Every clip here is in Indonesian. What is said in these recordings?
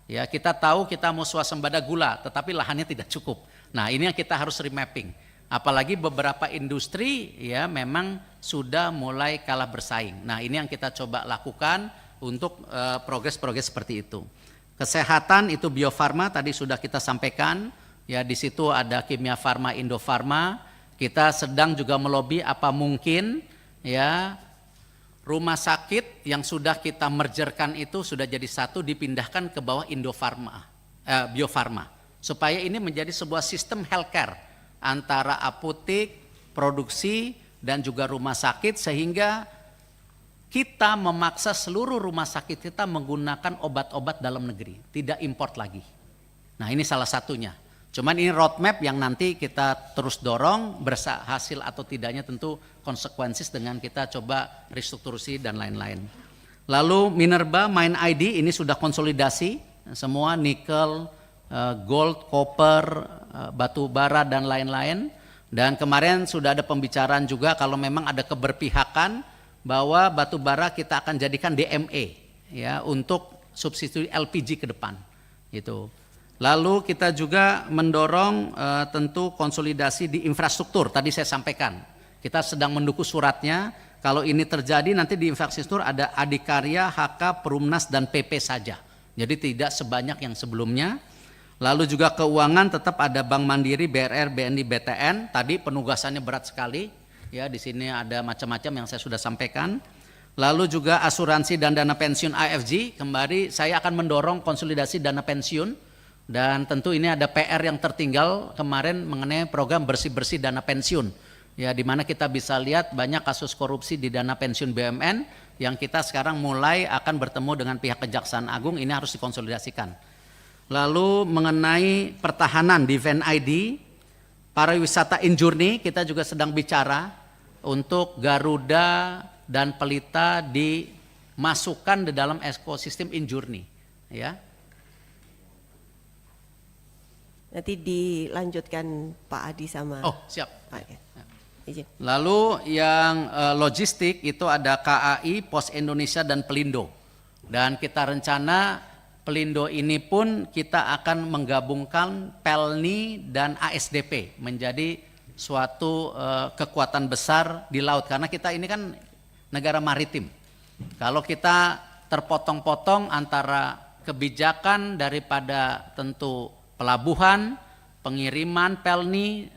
Ya, kita tahu kita mau swasembada gula, tetapi lahannya tidak cukup. Nah, ini yang kita harus remapping. Apalagi beberapa industri ya memang sudah mulai kalah bersaing. Nah, ini yang kita coba lakukan untuk progres-progres seperti itu. Kesehatan itu Bio Farma tadi sudah kita sampaikan. Ya, di situ ada Kimia Farma, Indofarma. Kita sedang juga melobi apa mungkin ya rumah sakit yang sudah kita mergerkan itu sudah jadi satu dipindahkan ke bawah Indofarma, Bio Farma, supaya ini menjadi sebuah sistem healthcare antara apotek, produksi dan juga rumah sakit, sehingga kita memaksa seluruh rumah sakit kita menggunakan obat-obat dalam negeri, tidak import lagi. Nah, ini salah satunya. Cuman ini roadmap yang nanti kita terus dorong, berhasil atau tidaknya tentu konsekuensi dengan kita coba restrukturasi dan lain-lain. Lalu Minerba, Mine ID ini sudah konsolidasi semua nikel, gold, copper, batu bara dan lain-lain. Dan kemarin sudah ada pembicaraan juga kalau memang ada keberpihakan bahwa batu bara kita akan jadikan DME ya untuk substitusi LPG ke depan gitu. Lalu kita juga mendorong tentu konsolidasi di infrastruktur. Tadi saya sampaikan, kita sedang mendukung suratnya. Kalau ini terjadi nanti di infrastruktur ada Adikarya, HK, Perumnas dan PP saja. Jadi tidak sebanyak yang sebelumnya. Lalu juga keuangan tetap ada Bank Mandiri, BRR, BNI, BTN. Tadi penugasannya berat sekali. Ya, di sini ada macam-macam yang saya sudah sampaikan. Lalu juga asuransi dan dana pensiun AFG. Kembali saya akan mendorong konsolidasi dana pensiun. Dan tentu ini ada PR yang tertinggal kemarin mengenai program bersih-bersih dana pensiun. Ya, di mana kita bisa lihat banyak kasus korupsi di dana pensiun BUMN yang kita sekarang mulai akan bertemu dengan pihak Kejaksaan Agung, ini harus dikonsolidasikan. Lalu mengenai pertahanan Defense ID, pariwisata Injourney kita juga sedang bicara untuk Garuda dan Pelita dimasukkan di dalam ekosistem Injourney, ya. Nanti dilanjutkan Pak Adi sama. Oh, siap. Pak, ya. Izin. Lalu yang logistik itu ada KAI, Pos Indonesia dan Pelindo. Dan kita rencana Pelindo ini pun kita akan menggabungkan Pelni dan ASDP menjadi suatu kekuatan besar di laut. Karena kita ini kan negara maritim. Kalau kita terpotong-potong antara kebijakan daripada tentu pelabuhan, pengiriman, Pelni,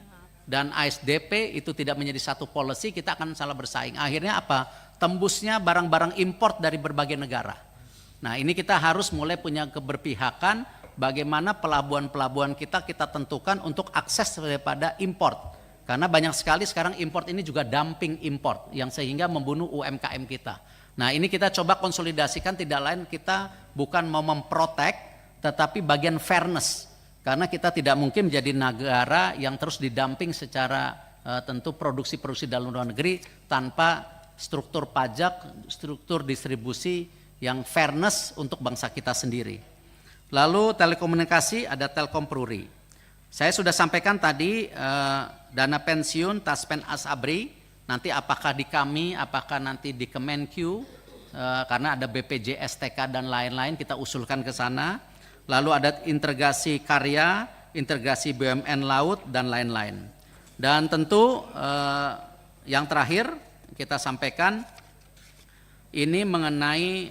dan ASDP itu tidak menjadi satu policy, kita akan salah bersaing. Akhirnya apa? Tembusnya barang-barang import dari berbagai negara. Nah, ini kita harus mulai punya keberpihakan bagaimana pelabuhan-pelabuhan kita tentukan untuk akses daripada import. Karena banyak sekali sekarang import ini juga dumping import yang sehingga membunuh UMKM kita. Nah, ini kita coba konsolidasikan, tidak lain kita bukan mau memprotek tetapi bagian fairness. Karena kita tidak mungkin menjadi negara yang terus didamping secara tentu produksi-produksi dalam luar negeri tanpa struktur pajak, struktur distribusi yang fairness untuk bangsa kita sendiri. Lalu telekomunikasi ada Telkom Pruri. Saya sudah sampaikan tadi dana pensiun Taspen Asabri, nanti apakah di kami, apakah nanti di Kemenq, karena ada BPJS, TK dan lain-lain kita usulkan ke sana. Lalu ada integrasi karya, integrasi BUMN laut dan lain-lain. Dan tentu yang terakhir kita sampaikan ini mengenai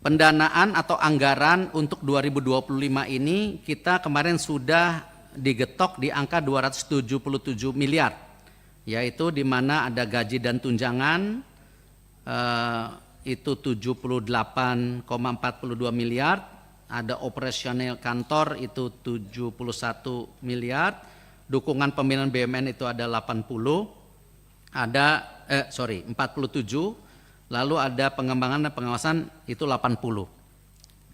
pendanaan atau anggaran untuk 2025 ini kita kemarin sudah digetok di angka 277 miliar, yaitu di mana ada gaji dan tunjangan itu 78,42 miliar, ada operasional kantor itu 71 miliar, dukungan pembinaan BUMN itu ada 80, ada 47, lalu ada pengembangan dan pengawasan itu 80.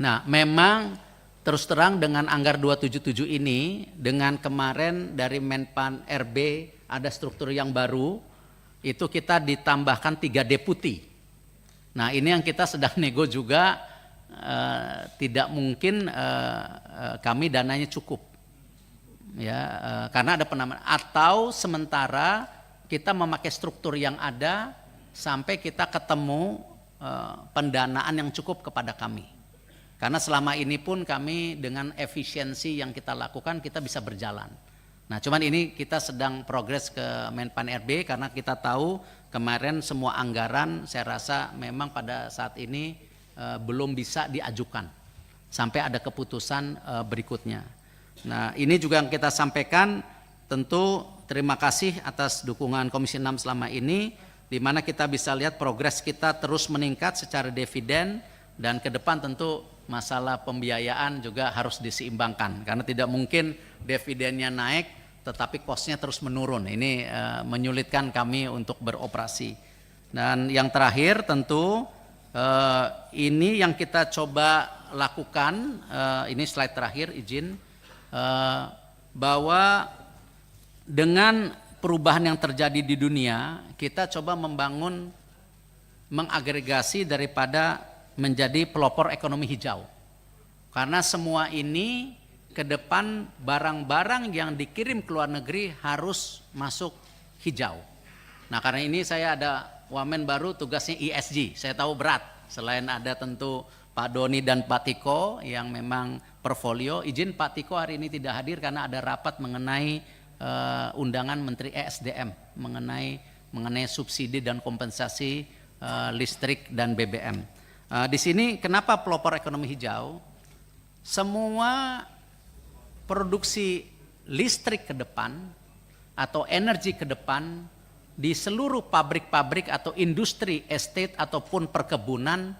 Nah, memang terus terang dengan anggar 277 ini, dengan kemarin dari Menpan RB ada struktur yang baru, itu kita ditambahkan 3 deputi. Nah, ini yang kita sedang nego juga, tidak mungkin kami dananya cukup, ya, karena ada penambahan. Atau sementara kita memakai struktur yang ada sampai kita ketemu pendanaan yang cukup kepada kami. Karena selama ini pun kami dengan efisiensi yang kita lakukan kita bisa berjalan. Nah, cuman ini kita sedang progres ke Menpan RB karena kita tahu kemarin semua anggaran saya rasa memang pada saat ini belum bisa diajukan sampai ada keputusan berikutnya. Nah, ini juga yang kita sampaikan, tentu terima kasih atas dukungan Komisi 6 selama ini, di mana kita bisa lihat progres kita terus meningkat secara dividen, dan ke depan tentu masalah pembiayaan juga harus diseimbangkan karena tidak mungkin dividennya naik tetapi cost-nya terus menurun. Ini menyulitkan kami untuk beroperasi. Dan yang terakhir tentu ini yang kita coba lakukan, ini slide terakhir izin, bahwa dengan perubahan yang terjadi di dunia, kita coba membangun, mengagregasi daripada menjadi pelopor ekonomi hijau. Karena semua ini ke depan barang-barang yang dikirim ke luar negeri harus masuk hijau. Nah, karena ini saya ada wamen baru tugasnya ESG. Saya tahu berat, selain ada tentu Pak Doni dan Pak Tiko yang memang portfolio. Izin Pak Tiko hari ini tidak hadir karena ada rapat mengenai undangan Menteri ESDM mengenai subsidi dan kompensasi listrik dan BBM. Di sini kenapa pelopor ekonomi hijau? Semua produksi listrik ke depan atau energi ke depan di seluruh pabrik-pabrik atau industri estate ataupun perkebunan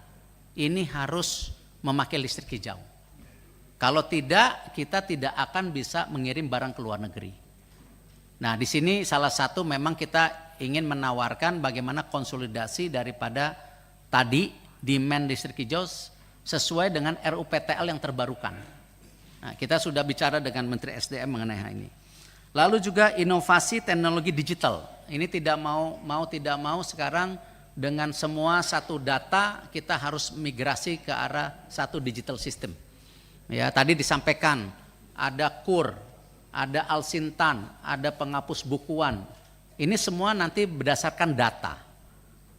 ini harus memakai listrik hijau. Kalau tidak, kita tidak akan bisa mengirim barang ke luar negeri. Nah, di sini salah satu memang kita ingin menawarkan bagaimana konsolidasi daripada tadi demand listrik hijau sesuai dengan RUPTL yang terbarukan. Nah, kita sudah bicara dengan Menteri SDM mengenai hal ini. Lalu juga inovasi teknologi digital. Ini tidak mau sekarang dengan semua satu data kita harus migrasi ke arah satu digital system. Ya, tadi disampaikan ada KUR, ada Alsintan, ada penghapus bukuan. Ini semua nanti berdasarkan data.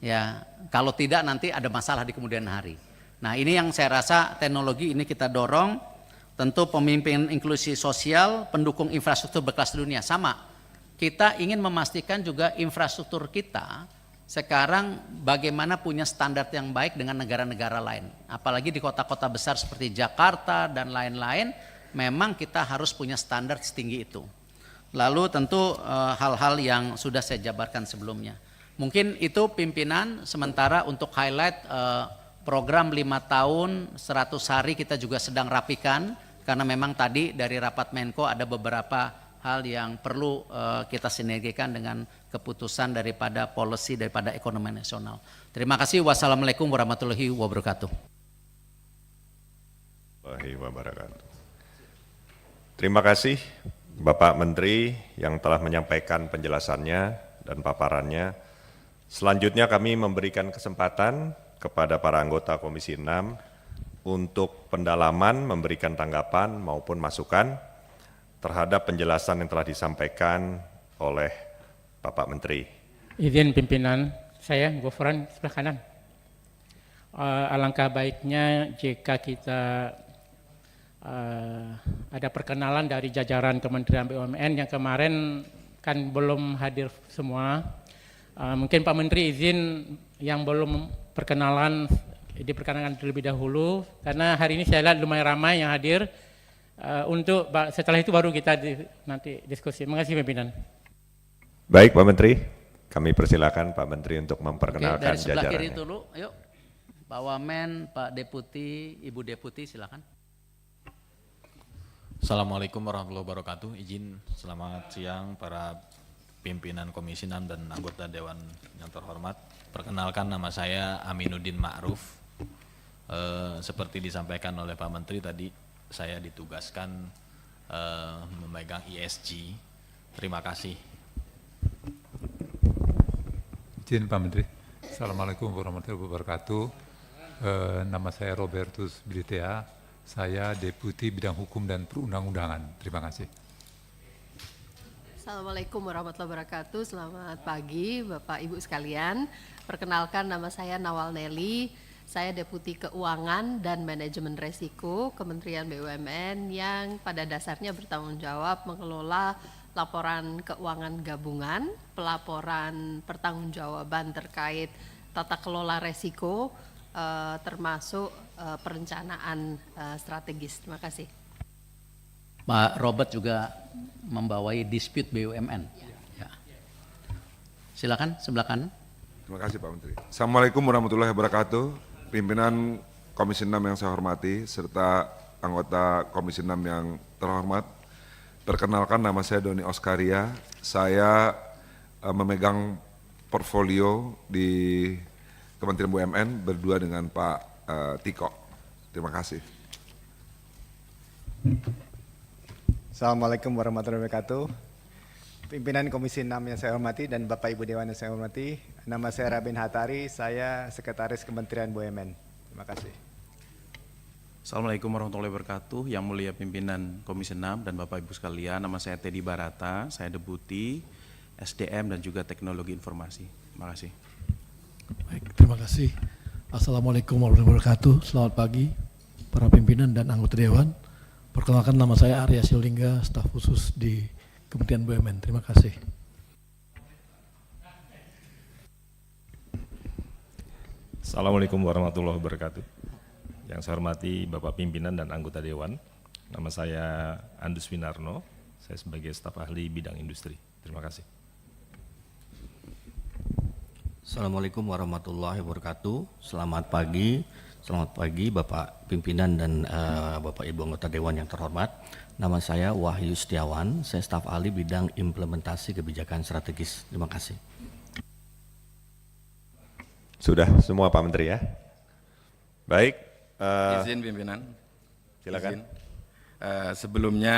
Ya, kalau tidak nanti ada masalah di kemudian hari. Nah, ini yang saya rasa teknologi ini kita dorong. Tentu pemimpin inklusi sosial, pendukung infrastruktur berkelas dunia sama. Kita ingin memastikan juga infrastruktur kita sekarang bagaimana punya standar yang baik dengan negara-negara lain. Apalagi di kota-kota besar seperti Jakarta dan lain-lain, memang kita harus punya standar setinggi itu. Lalu tentu hal-hal yang sudah saya jabarkan sebelumnya. Mungkin itu pimpinan, sementara untuk highlight program 5 tahun 100 hari kita juga sedang rapikan. Karena memang tadi dari rapat Menko ada beberapa hal yang perlu kita sinergikan dengan keputusan daripada policy daripada ekonomi nasional. Terima kasih. Wassalamualaikum warahmatullahi wabarakatuh. Terima kasih Bapak Menteri yang telah menyampaikan penjelasannya dan paparannya. Selanjutnya kami memberikan kesempatan kepada para anggota Komisi 6 untuk pendalaman, memberikan tanggapan maupun masukan terhadap penjelasan yang telah disampaikan oleh Bapak Menteri. Izin pimpinan saya, Gofran sebelah kanan. Alangkah baiknya jika kita ada perkenalan dari jajaran Kementerian BUMN yang kemarin kan belum hadir semua. Mungkin Pak Menteri izin yang belum perkenalan diperkenalkan terlebih dahulu karena hari ini saya lihat lumayan ramai yang hadir. Untuk setelah itu baru kita nanti diskusi. Terima kasih pimpinan. Baik Pak Menteri, kami persilakan Pak Menteri untuk memperkenalkan dari sebelah jajarannya. kiri dulu, yuk. Pak Wamen, Pak Deputi, Ibu Deputi silakan. Assalamualaikum warahmatullahi wabarakatuh. Izin selamat siang para pimpinan Komisi 6 dan anggota Dewan yang terhormat. Perkenalkan nama saya Aminuddin Ma'ruf. Seperti disampaikan oleh Pak Menteri tadi, saya ditugaskan memegang ESG. Terima kasih. Izin Pak Menteri. Assalamualaikum warahmatullahi wabarakatuh. Nama saya Robertus Bilitea. Saya Deputi Bidang Hukum dan Perundang-undangan. Terima kasih. Assalamualaikum warahmatullahi wabarakatuh. Selamat pagi Bapak Ibu sekalian. Perkenalkan, nama saya Nawal Nelly. Saya Deputi Keuangan dan Manajemen Resiko Kementerian BUMN yang pada dasarnya bertanggung jawab mengelola laporan keuangan gabungan, pelaporan pertanggungjawaban terkait tata kelola resiko, termasuk perencanaan strategis. Terima kasih. Pak Robert juga membawai dispute BUMN. Ya. Silakan sebelah kanan. Terima kasih Pak Menteri. Assalamualaikum warahmatullahi wabarakatuh. Pimpinan Komisi 6 yang saya hormati, serta anggota Komisi 6 yang terhormat. Perkenalkan, nama saya Doni Oskaria. Saya memegang portfolio di Kementerian BUMN berdua dengan Pak Tiko. Terima kasih. Assalamualaikum warahmatullahi wabarakatuh. Pimpinan Komisi 6 yang saya hormati dan Bapak Ibu Dewan yang saya hormati, nama saya Rabin Hatari, saya Sekretaris Kementerian BUMN. Terima kasih. Assalamualaikum warahmatullahi wabarakatuh. Yang mulia pimpinan Komisi 6 dan Bapak Ibu sekalian, nama saya Teddy Barata, saya Deputi SDM dan juga Teknologi Informasi. Terima kasih. Baik, terima kasih. Assalamualaikum warahmatullahi wabarakatuh. Selamat pagi para pimpinan dan anggota Dewan. Perkenalkan, nama saya Arya Silingga, staf khusus di Kementerian BUMN. Terima kasih. Assalamualaikum warahmatullahi wabarakatuh. Yang saya hormati Bapak Pimpinan dan anggota Dewan. Nama saya Andus Winarno, saya sebagai staf ahli bidang industri. Terima kasih. Assalamualaikum warahmatullahi wabarakatuh. Selamat pagi Bapak Pimpinan dan Bapak Ibu anggota Dewan yang terhormat. Nama saya Wahyu Setiawan, saya staf ahli bidang implementasi kebijakan strategis. Terima kasih. Sudah semua Pak Menteri ya? Baik. Izin pimpinan. Silakan. Izin. Sebelumnya